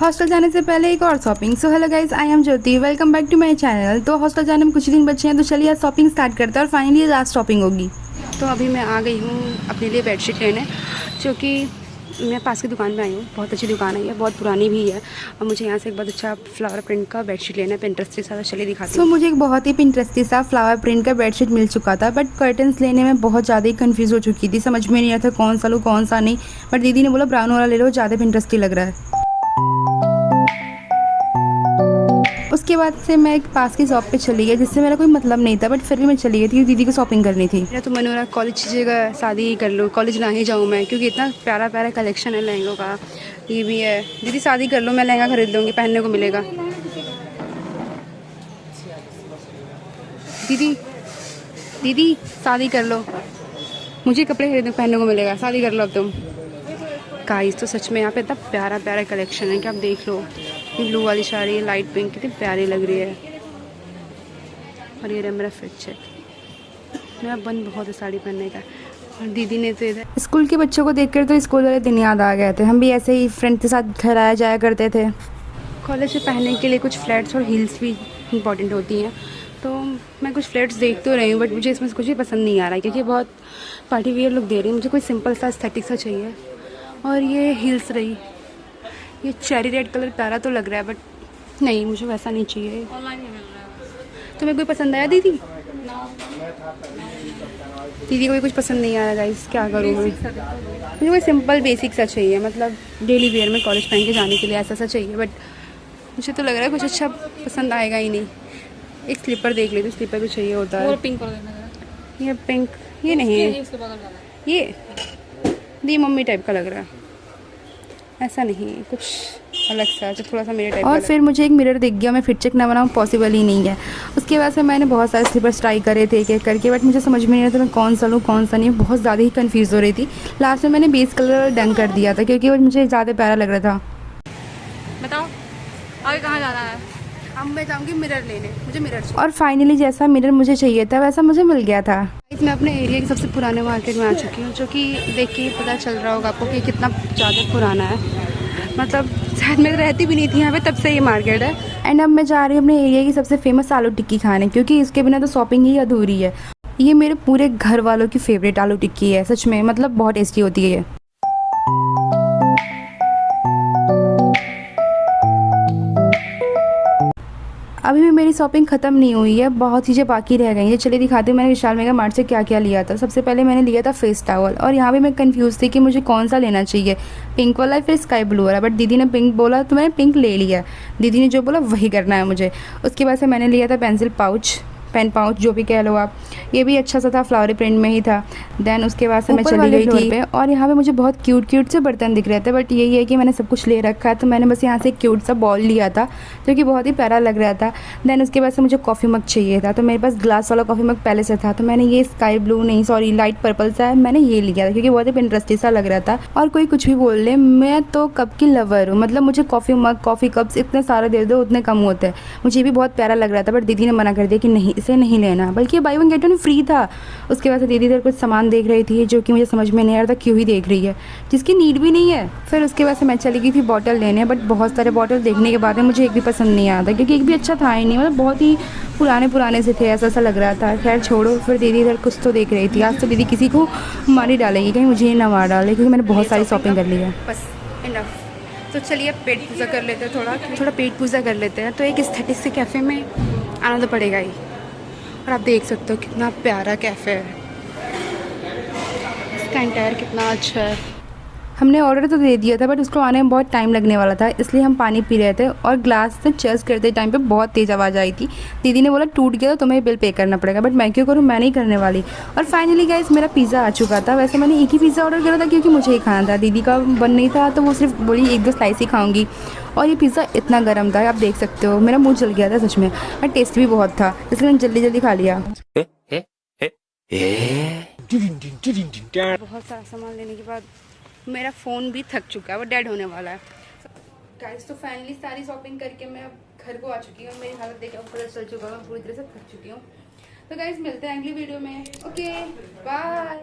Hostel जाने से पहले एक और shopping. So hello guys, I am Jyoti, welcome back to my channel. तो हॉस्टल जाने में कुछ ही दिन बचे हैं, तो चलिए आज शॉपिंग स्टार्ट करते हैं और फाइनली लास्ट शॉपिंग होगी। तो अभी मैं आ गई हूँ अपने लिए बेडशीट लेने, जो कि मैं पास की दुकान में आई हूँ। बहुत अच्छी दुकान है, ये बहुत पुरानी भी है और मुझे यहाँ से एक बहुत अच्छा फ्लावर प्रिंट का बेडशीट लेना है, पिंटरेस्ट सा। चलिए दिखाती हूँ। मुझे एक बहुत ही पिंटरेस्टी सा फ्लावर प्रिंट का बेडशीट मिल चुका था, बट कर्टन्स लेने में बहुत ज़्यादा ही कंफ्यूज हो चुकी थी, समझ में नहीं आता कौन सा लूँ कौन सा नहीं। बट दीदी ने बोला ब्राउन वाला ले लो, ज़्यादा पिंटरेस्टी लग रहा है। उसके बाद से मैं एक पास की शॉप पे चली गई, जिससे मेरा कोई मतलब नहीं था, बट फिर भी मैं चली गई थी, दीदी को शॉपिंग करनी थी। मेरा तो मन हो रहा कॉलेज की जगह शादी ही कर लूँ, कॉलेज ना ही जाऊँ मैं, क्योंकि इतना प्यारा प्यारा कलेक्शन है लहंगों का। ये भी है, दीदी शादी कर लो, मैं लहंगा खरीद लूँगी, पहनने को मिलेगा। दीदी दीदी शादी कर लो, मुझे कपड़े खरीदने पहनने को मिलेगा, शादी कर लो अब तुम। गाइस तो सच में यहाँ पे इतना प्यारा प्यारा कलेक्शन है कि आप देख लो। ये ब्लू वाली साड़ी लाइट पिंक कितनी प्यारी लग रही है। और ये रहा मेरा फिट चेक, मेरा मन बहुत है साड़ी पहनने का। और दीदी ने तो इधर स्कूल के बच्चों को देखकर तो स्कूल वाले दिन याद आ गए थे। हम भी ऐसे ही फ्रेंड के साथ घर आया जाया करते थे। कॉलेज में पहनने के लिए कुछ फ्लैट्स और हील्स भी इंपॉर्टेंट होती हैं, तो मैं कुछ फ्लैट्स देख तो रही हूँ, बट मुझे इसमें से कुछ भी पसंद नहीं आ रहा है, क्योंकि बहुत पार्टी वियर लुक दे रही है। मुझे कोई सिंपल सा एस्थेटिक सा चाहिए। और ये हील्स रही, ये चेरी रेड कलर प्यारा तो लग रहा है, बट नहीं, मुझे वैसा नहीं चाहिए। ऑनलाइन ही मिल रहा है। तुम्हें कोई पसंद आया दीदी? दीदी को भी कुछ पसंद नहीं आया गाइस, क्या करूँ मैं? मुझे कोई सिंपल बेसिक सा चाहिए, मतलब डेली वेयर में कॉलेज पहन के जाने के लिए ऐसा सा चाहिए, बट मुझे तो लग रहा है कुछ अच्छा पसंद आएगा ही नहीं। एक स्लीपर देख लेती, स्लीपर भी चाहिए होता है। और पिंक कर देना जरा। ये पिंक, ये नहीं है, इसके बगल वाला ये दी मम्मी टाइप का लग रहा है, ऐसा नहीं, कुछ अलग सा जो थोड़ा सा मेरे टाइप। और फिर मुझे एक मिरर दिख गया, मैं फिट चेक ना बनाऊँ पॉसिबल ही नहीं है। उसके बाद से मैंने बहुत सारे स्लीपर्स ट्राई करे थे एक एक करके, बट मुझे समझ में नहीं आता मैं कौन सा लूँ कौन सा नहीं, बहुत ज़्यादा ही कंफ्यूज हो रही थी। लास्ट में मैंने बेस कलर डन कर दिया था, क्योंकि वो मुझे ज़्यादा प्यारा लग रहा था। बताओ आगे कहाँ जाना है? अब मैं जाऊँगी मिरर लेने, मुझे मिरर चाहिए। और फाइनली जैसा मिरर मुझे चाहिए था वैसा मुझे मिल गया था। मैं अपने एरिया के सबसे पुराने मार्केट में आ चुकी हूँ, जो कि देख के पता चल रहा होगा आपको कि कितना ज़्यादा पुराना है। मतलब शायद मैं रहती भी नहीं थी यहाँ पे, तब से ये मार्केट है। एंड अब मैं जा रही हूँ अपने एरिया की सबसे फेमस आलू टिक्की खाने, क्योंकि इसके बिना तो शॉपिंग ही अधूरी है। ये मेरे पूरे घर वालों की फेवरेट आलू टिक्की है, सच में, मतलब बहुत टेस्टी होती है ये। अभी भी मेरी शॉपिंग ख़त्म नहीं हुई है, बहुत चीज़ें बाकी रह गई हैं। चलिए दिखाती हूँ मैंने विशाल मेगा मार्ट से क्या क्या लिया था। सबसे पहले मैंने लिया था फेस टॉवल, और यहाँ भी मैं कंफ्यूज थी कि मुझे कौन सा लेना चाहिए, पिंक वाला फिर स्काई ब्लू वाला, बट दीदी ने पिंक बोला तो मैंने पिंक ले लिया। दीदी ने जो बोला वही करना है मुझे। उसके बाद से मैंने लिया था पेंसिल पाउच, पेन पाउच जो भी कह लो आप, ये भी अच्छा सा था, फ्लावरी प्रिंट में ही था। देन उसके बाद से मैं चली गई थी पे, और यहाँ पे मुझे बहुत क्यूट क्यूट से बर्तन दिख रहे थे, बट यही है कि मैंने सब कुछ ले रखा है, तो मैंने बस यहाँ से एक क्यूट सा बॉल लिया था, जो कि बहुत ही प्यारा लग रहा था। देन उसके बाद से मुझे कॉफ़ी मग चाहिए था, तो मेरे पास ग्लास वाला कॉफ़ी मग पहले से था, तो मैंने ये स्काई ब्लू नहीं सॉरी लाइट पर्पल सा है, मैंने ये लिया था, क्योंकि बहुत ही इंटरेस्टिंग सा लग रहा था। और कोई कुछ भी बोल ले, मैं तो कप की लवर हूँ, मतलब मुझे कॉफ़ी मग कॉफ़ी कप्स इतने सारे दे दो उतने कम होते हैं। मुझे भी बहुत प्यारा लग रहा था, बट दीदी ने मना कर दिया कि नहीं, इसे नहीं लेना, बल्कि by one get one free था। उसके बाद से दीदी इधर कुछ सामान देख रही थी, जो कि मुझे समझ में नहीं आ रहा था क्यों ही देख रही है, जिसकी नीड भी नहीं है। फिर उसके बाद से मैं चली गई थी बॉटल लेने, बट बहुत सारे बॉटल देखने के बाद में मुझे एक भी पसंद नहीं आया था, क्योंकि एक भी अच्छा था ही नहीं, मतलब बहुत ही पुराने से थे, ऐसा लग रहा था। खैर छोड़ो, फिर दीदी इधर कुछ तो देख रही थी। आज तो दीदी किसी को मार ही डालेगी, कहीं मुझे ही ना मार डाले, क्योंकि मैंने बहुत सारी शॉपिंग कर ली है। बस इनफ। तो चलिए पेट पूजा कर लेते हैं, थोड़ा पेट पूजा कर लेते हैं। तो एक एस्थेटिक से कैफ़े में आना तो पड़ेगा ही। और आप देख सकते हो कितना प्यारा कैफ़े है, इसका इंटीरियर कितना अच्छा है। हमने ऑर्डर तो दे दिया था, बट उसको आने में बहुत टाइम लगने वाला था, इसलिए हम पानी पी रहे थे, और ग्लास से चर्च करते टाइम पे बहुत तेज़ आवाज़ आई थी। दीदी ने बोला टूट गया तो तुम्हें बिल पे करना पड़ेगा, बट मैं क्यों करूँ, मैं नहीं करने वाली। और फाइनली गाइस मेरा पिज़्ज़ा आ चुका था। वैसे मैंने एक ही पिज़्ज़ा ऑर्डर करा था, क्योंकि मुझे ही खाना था, दीदी का बन नहीं था, तो वो सिर्फ बोली 1-2 स्लाइस ही खाऊंगी। और ये पिज़्ज़ा इतना गर्म था, आप देख सकते हो, मेरा मुँह जल गया था सच में, और टेस्ट भी बहुत था, इसलिए मैंने जल्दी खा लिया। बहुत सारा सामान लेने के बाद मेरा फ़ोन भी थक चुका है, वो डेड होने वाला है। गाइस तो फाइनली सारी शॉपिंग करके मैं अब घर को आ चुकी हूँ। मेरी हालत देख पता चल चुका है, मैं पूरी तरह से थक चुकी हूँ। तो गाइस मिलते हैं अगली वीडियो में। Okay bye.